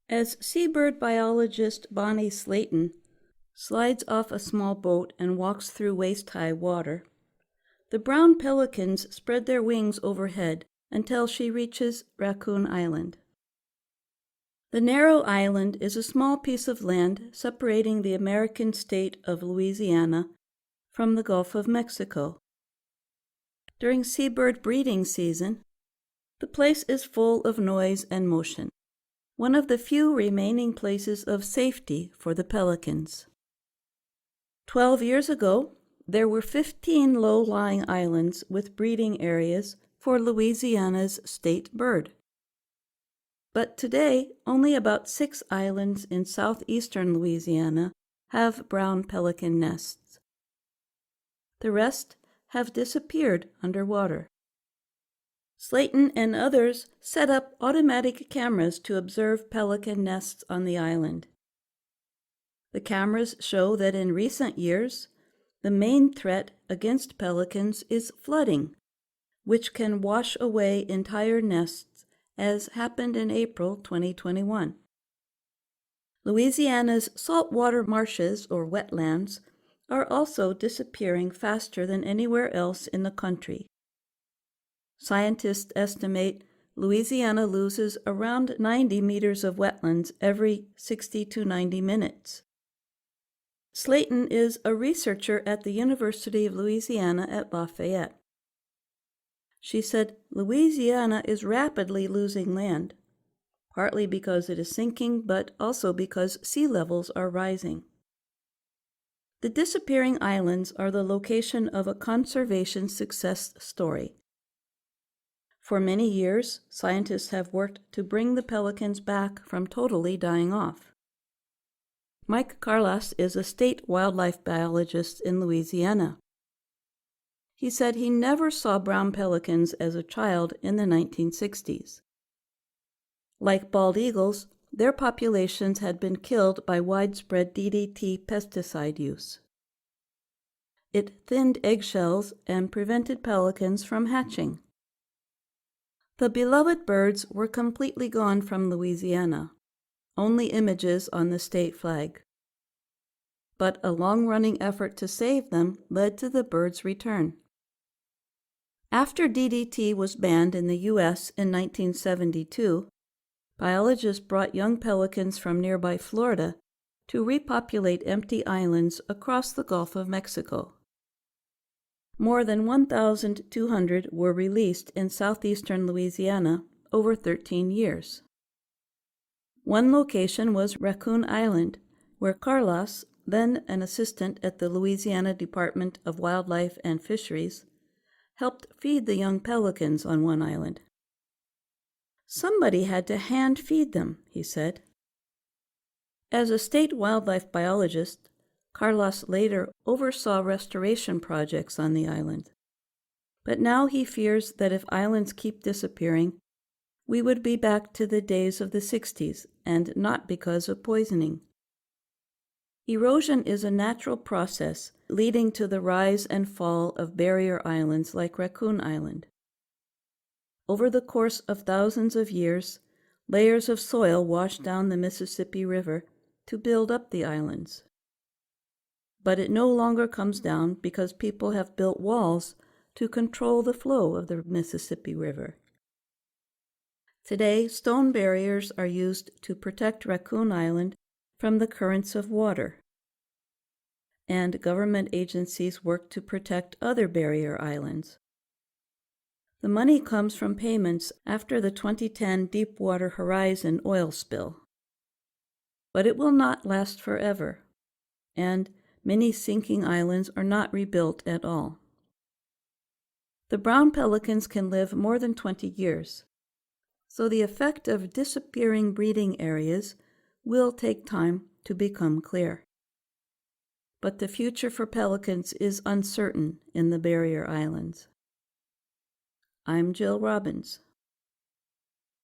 As seabird biologist Bonnie Slayton slides off a small boat and walks through waist-high water, the brown pelicans spread their wings overhead until she reaches Raccoon Island. The narrow island is a small piece of land separating the American state of Louisiana from the Gulf of Mexico. During seabird breeding season, the place is full of noise and motion, one of the few remaining places of safety for the pelicans. 12 years ago, there were 15 low-lying islands with breeding areas for Louisiana's state bird. But today, only about 6 islands in southeastern Louisiana have brown pelican nests. The rest have disappeared underwater. Slayton and others set up automatic cameras to observe pelican nests on the island. The cameras show that in recent years, the main threat against pelicans is flooding, which can wash away entire nests, as happened in April 2021. Louisiana's saltwater marshes, or wetlands, are also disappearing faster than anywhere else in the country. Scientists estimate Louisiana loses around 90 meters of wetlands every 60 to 90 minutes. Slayton is a researcher at the University of Louisiana at Lafayette. She said Louisiana is rapidly losing land, partly because it is sinking, but also because sea levels are rising. The disappearing islands are the location of a conservation success story. For many years, scientists have worked to bring the pelicans back from totally dying off. Mike Carlas is a state wildlife biologist in Louisiana. He said he never saw brown pelicans as a child in the 1960s. Like bald eagles, their populations had been killed by widespread DDT pesticide use. It thinned eggshells and prevented pelicans from hatching. The beloved birds were completely gone from Louisiana, only images on the state flag. But a long-running effort to save them led to the birds' return. After DDT was banned in the U.S. in 1972, biologists brought young pelicans from nearby Florida to repopulate empty islands across the Gulf of Mexico. More than 1,200 were released in southeastern Louisiana over 13 years. One location was Raccoon Island, where Carlas, then an assistant at the Louisiana Department of Wildlife and Fisheries, helped feed the young pelicans on one island. Somebody had to hand feed them, he said. As a state wildlife biologist, Carlas later oversaw restoration projects on the island. But now he fears that if islands keep disappearing, we would be back to the days of the 60s, and not because of poisoning. Erosion is a natural process leading to the rise and fall of barrier islands like Raccoon Island. Over the course of thousands of years, layers of soil wash down the Mississippi River to build up the islands. But it no longer comes down because people have built walls to control the flow of the Mississippi River. Today, stone barriers are used to protect Raccoon Island from the currents of water, and government agencies work to protect other barrier islands. The money comes from payments after the 2010 Deepwater Horizon oil spill. But it will not last forever, and many sinking islands are not rebuilt at all. The brown pelicans can live more than 20 years, so the effect of disappearing breeding areas will take time to become clear. But the future for pelicans is uncertain in the barrier islands. I'm Jill Robbins.